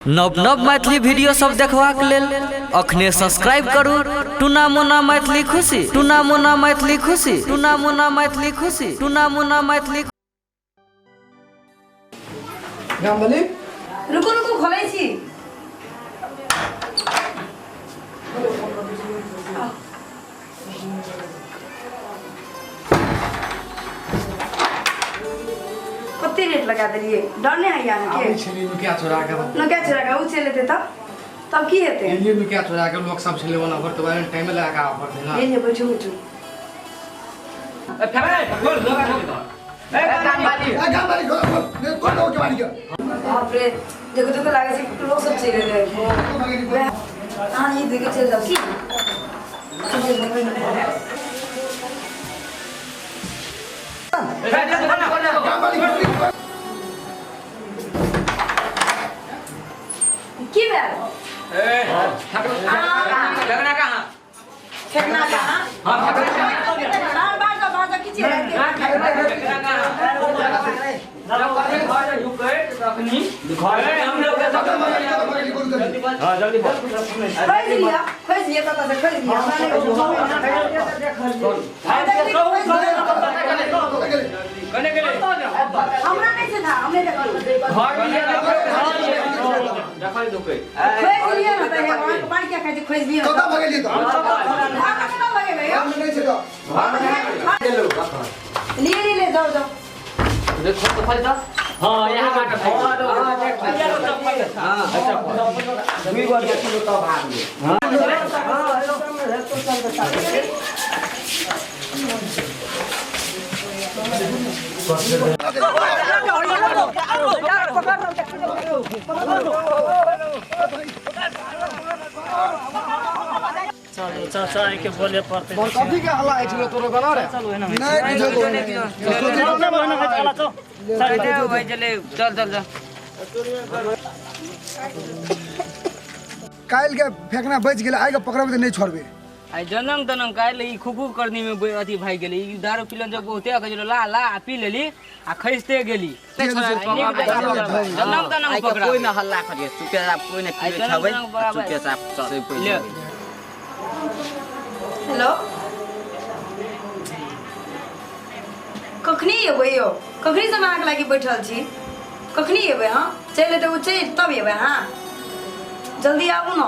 नव नव मैथिली वीडियो सब देखबाक लेल अखने सब्सक्राइब करू टुना मुना मैथिली खुशी टुना मुना मैथिली खुशी टुना मुना मैथिली खुशी टुना मुना मैथिली। गामबली रुको रुको खोलै छी। कत्ते रेट लगा देलिए डर नहीं है यहाँ के छेली में क्या चोरा के न क्या चोरा के उ चले थे तब की हेते ये में क्या चोरा के लोग सब छेले वाला पर तो वाले टाइम में लगा के ऑफर देना ये ले बैठो बैठो गामबली खोल दो के बारी के बाप रे देखो देखो लागे से लोग सब चले गए। हां ये देखो चल जाओ की की बात लगना कहां फेंकना कहां हां बार बार की चीज खोज लिया पता से खोज लिया कने गेले हमरा नहीं से था हमने देखा दुके खोज लिया बताइए पानी क्या खाए खोज लिया कता भगेली तो कता भगे भैया हम नहीं छे तो ले ले जाओ जाओ देखो तो फलता हां यहां काट हां देख हां अच्छा दुई बार देखो तो भाग ले चलो चाचा के बोले पड़ते बोल कथि के हल्ला आइछ तोरो गना रे चलो है ना नहीं चल चल चल काल के फेंकना बच गेले आइ के पकड़बे त नहीं छोड़बे आई जनम तनम काल ई खूब करनी में अथी भाई गेली ई दारू पिलन जब बहुते कजलो ला ला पी लेली आ खइसते गेली जनम तनम पकड़ा कोई ना हल्ला करिए चुपचाप कोई ना पीले खाबै चुपचाप से पहिले हेलो कखनी एबै यो कखनी से अहाँके लागि बैठल छी कखनी एबै हां चलि एतै उ चलि तब एबै हां जल्दी आबू न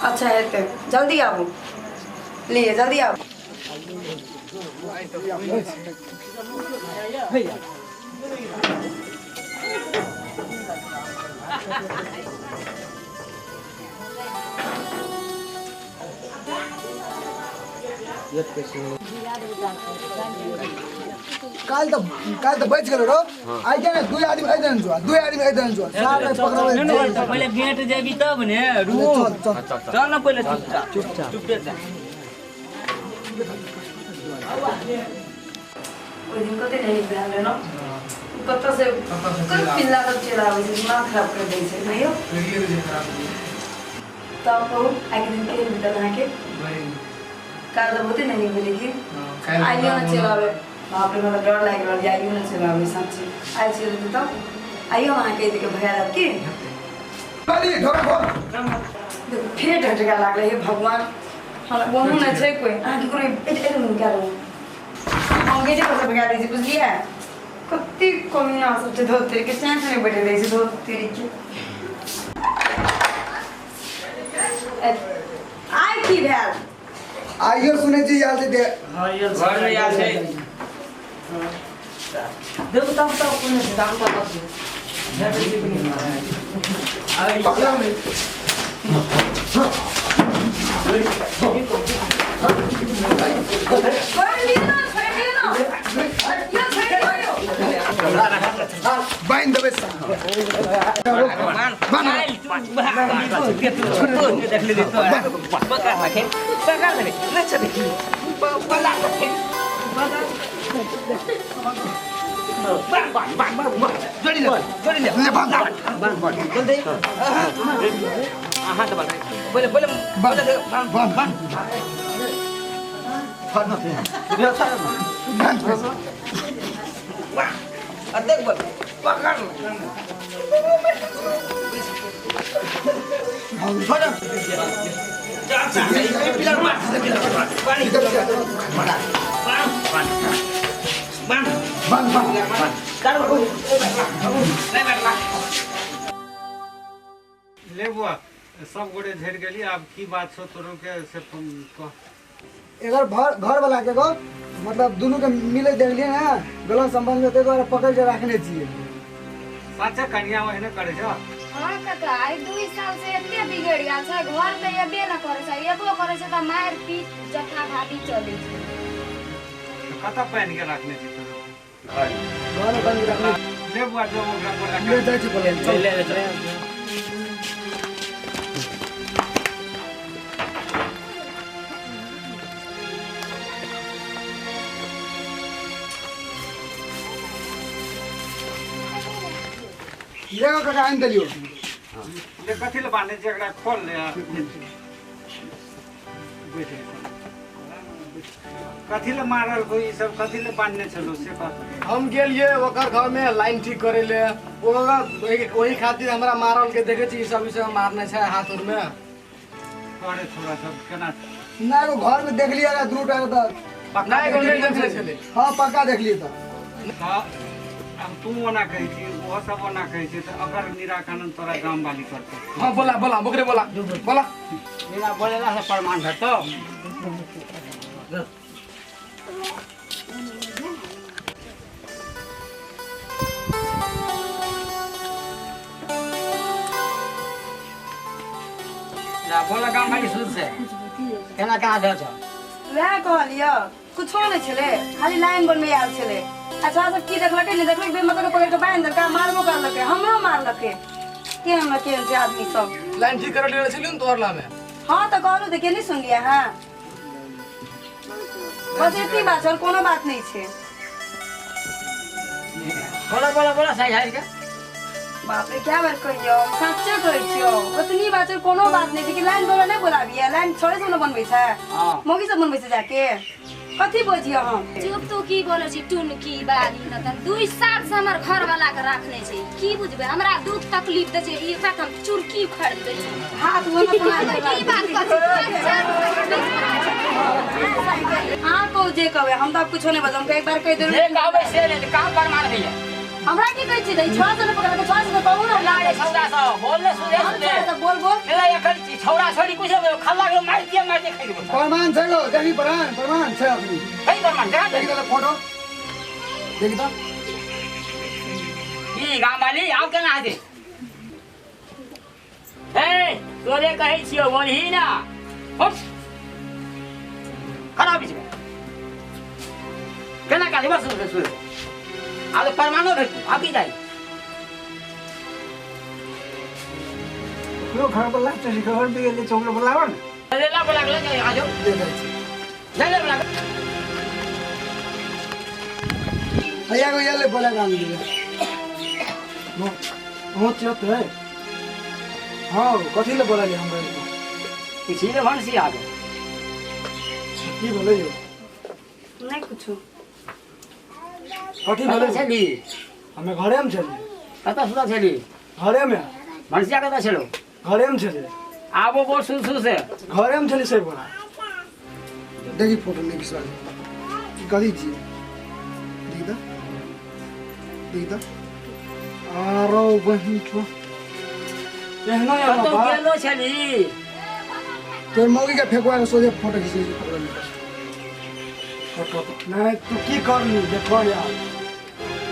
अच्छा हेतै जल्दी आबू लिए जल्दी आबू काल तो बच गेलो रो आइ के दुई आदमी आइदन जो सारे पकड़बे पहिले गेट जेबी तब ने रुक चल न पहिले चुपचाप ओइ दिन कते नहीं भेल न कत से कोई पिल्ला सब चला आबै छै दिमाग खराब कर दै छै भैया तब कहू आइ के दिन के भीतर अहाँ के काल तो बहुते नहीं भेलै की आइयो न चलावे बाप रे हमरा डर लागि रहल आइयो न चलावे सच्ची आइ चलि तब आइयो अहाँ के देखे भगा रब की बाली ढोका खोल देखो फेर झटका लागले हे भगवान हमरा बहु न छै कोई अहाँ के कोई एते निकालो हम गेटे पर से भगा दै छी बुझलिए कत्ती कमिया सब छै धोते के चैन से नहीं बैठे दै छी धोते के आइ की भेल आइयो सुनै छी याद से दे हां ये घर में याद है देखो तब कोने से दाम का पकड़ा में छोड़ लियो ना ये छोड़ दियो बाइन देबे देख ले तो पकड़ रखे पकड़ ले न चले पला जोड़ी ले ले बांध बोल दे हां तो बोले बोले बोले बांध देख बोल ले बुआ सब गोड़े झड़ गेली अब की बात छो तोरो के से कह एगर घर वाला के को मतलब दोनों के मिले देखलिए ना गलत संबंध में तो एक पकड़ के रखने चाहिए। साचा कन्या वही करे छ हाँ काका, 2 साल से एते बिगड़ गया छै। घर पे एबे न करे छै, एबो करे छै त मार पीट जथा भाभी चले छै। कता पहन के रखने छी तोरो घर बंद रखने ले बुआ जो ओकरा बोला ले जाय छी बोले ले ये का कान दलियो ले कथि ले बांधे छी एकरा खोल ले बैठे कथि ले मारल कोई सब कथि ले बांधने छलो से बात हम गेलिए ओकर घर में लाइन ठीक करे ले वही खातिर हमरा मारल के देखे छी सब इसे मारने छै हाथ उर में करे थोड़ा सब केना ना को घर में देख लिया ना दूर टाइम तक पक्का नहीं देखे छले। हां पक्का देख लिए तो अब तू ओना कहै छी वो सब ओना कहै छी त अगर निराकरण तोरा गांव वाली करते हां बोला बोला बकरे बोला बोला बिना बोलेला से प्रमाण भेटो बोला गाँव वाली शुरू से केना कहाँ जाओ छ वएह कहलियो कुछो नहीं छले, खाली लाइन बन में आयल छले। अच्छा सब की देखलकै नहीं देखलकै मतलब पकड़ के बांध देलकै, मारबो करलकै, हमरो मारलकै। के हमरा के से आदमी सब लाइन ठीक करे ले छलिन तोर ला में। हां त कहलु त के नहीं सुन लिया हां बस इतनी बात और कोनो बात नहीं छे। बोला बोला बोला सही है के बाप रे क्या बात कहियो, सच्चे कहै छियो। उतनी बात और कोनो बात नहीं थी कि लाइन बोला नहीं बोलाबिया, लाइन छोड़े से न बनबै छै। हां मोगी सब बनबै छै जाके कथी बोझियो हम चुप तू की बोले छी टुनकी बाली न त 2 साल से हमर घर वाला के रखने छै। की बुझबे हमरा दुख तकलीफ दे छै, ई बात हम चुरकी उखाड़ दे छै। हाथ वो मत मार की बात कर हां को जे कहबे हम त अब कुछो नहीं बजम के एक बार कह दे जे कहबै से ले काम प्रमाण भैया हमरा की कहै छी दई छौड़ा से पकड़ के छौड़ा से कहू ना लाड़े छौड़ा स बोलले सुने सुने बोल बोल एला एखन छौड़ा छोड़ी कुछ खल्ला के मार दिया खाइ देबो प्रमाण छै गो देखी प्रमाण छै अपनी कई प्रमाण देखा देखी तो फोटो देखी तो ई गाँव वाली आओ केना दे ए तोरे कहै छियो बोलही ना हट खराब छै केना का बस सुन आले परमाणु भेट आकी जाई लो घर पर लास्ट से घर पे ले चौक पर लावन लेला बोला ले आ जाओ दे दे छी ले ले बोला भैया को ये ले बोला काम दे हो चत है हां कथि ले बोला ले हमरा किसी ने भनसी आ गए की बोले यो नहीं कुछो कथि बोले छली हमें घरे में चली कता सुदा छली घरे में भनसिया कता छलो घरे में चले आबो बोल सुन से घरे में चली से बोला देखी फोटो नहीं विश्वास कथि छी देख दा आरो बहिन छो एहनो या कतो बाबा गेलो छली तोर मौगी के फेकवा के सोझे फोटो खींच ली पकड़ ले फोटो नहीं तू की करनी देखो यार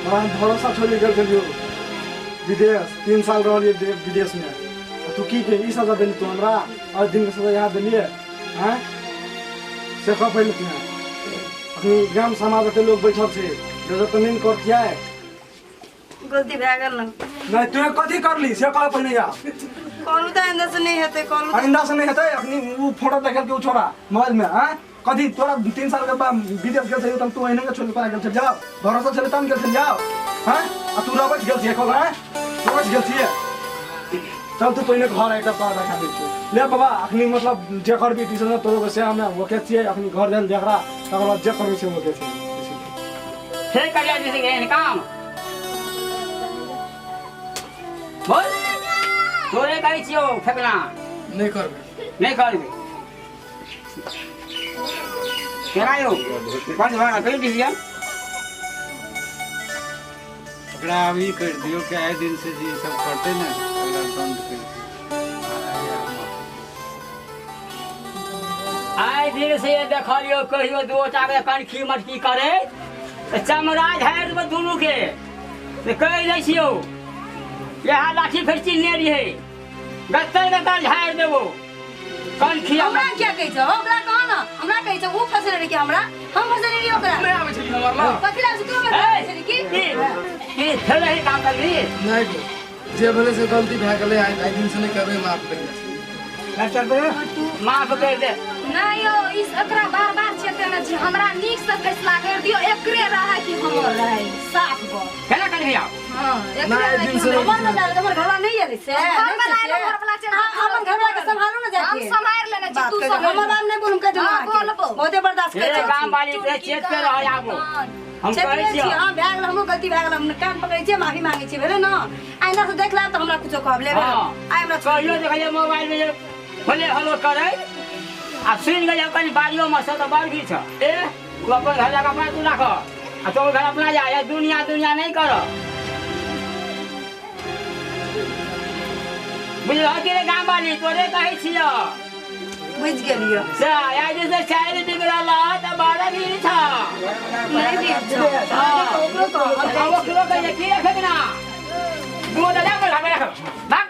बड़ा भरोसा छोड़ी गल चलियो विदेश 3 साल रहलिए विदेश में तू की के ई सजा देली तू हमरा और दिन के सजा यहाँ देलिए हैं से कह पहले तू अपनी ग्राम समाज के लोग बैठल छे जो तो नहीं करतिया है गलती भए गेल न नहीं तू कथि करली से कह पहले या कहलू त अंदर से नहीं हेते कहलू आइंदा से नहीं हेतै अपनी वो फोटो देखल के उ छोड़ा मोबाइल में हैं कथि तोरा 3 साल के बाद विदेश गेल छै तू एहने के छोड़ के गेल छै जाओ भरोसा चले तम गेल छै जाओ हैं आ तू रबच गेल छै कहल हैं रबच गेल छै चल तू पहले घर आइटा पा रखा दे ले बाबा अखनी मतलब जे कर भी टीचर तोरो के से हमरा ओके छिए अखनी घर देल देखरा तकर बाद जे करबे से ओके छै फिर करिया जैसे गए काम बोल तोरे कहै छियौ फेकना नहीं करबे नहीं करबे केना यौ कौन भाड़ा कहि दिया ओकरा अभी कर दियो कि आए दिन से जी सब करते ना ओकरा बंद कर दियो। आए दिन से ये देखलियो कहियो दूटा के कनखी मटकी करे चमड़ा झाड़ में दुनू के से कह लै छियौ यहाँ लाठी फेर चिन्हने रहिए गत्तर झाड़ देबो कनखी हमरा क्या कहै छौ ओकरा कह ना हमरा कहै छौ ऊ फसले रे कि हमरा हम फसले रे ओकरा नहीं आवे छली हमर ला कथिला से तू फसले रे कि की थले ही काम कर ली नहीं गो जे भले से गलती भए गेलै आइ दिन से नहीं करबे माफ कर दे चल बे माफ कर दे नहीं यो इस एकरा बार-बार चेते ना जी हमरा नीक से फैसला कर दियो एकरे रहा कि हमर रहे साफ गो केना कर दिया हां ना एकरे एक दिन से हमर ना जाले हमर घरवा नहीं आले से घर वाला घर वाला चल अपन घरवा के संभालो ना जाके हम संभाल लेने छी तू सब हमर नाम नहीं बोलूं कह हाँ, बोलबो। बहुते बर्दाश्त कर ये काम वाली पे चेत पे रह आबो हम कहै छियै हां भए गेल हमो गलती भए गेल हम कान पकड़ै छियै माफी मांगै छियै भेले न आइंदा से देखला त हमरा कुछो कहब लेबे आइ हमरा कहियो देखलिए मोबाइल में बोले हेलो करे आ सुन गए अपन बाड़ियों में से तो बाड़ी छ ए तू अपन घर लगा अपना तू रख आ तो घर अपना जा ये दुनिया दुनिया नहीं कर बुझल के गांव वाली तोरे कहै छियो बुझ गेलियो से आइ जे से चाइल बिगड़ल त बाड़ा भी छ नहीं भी ओकरो तो ओकरो कहिए की रखना दू दादा को भाग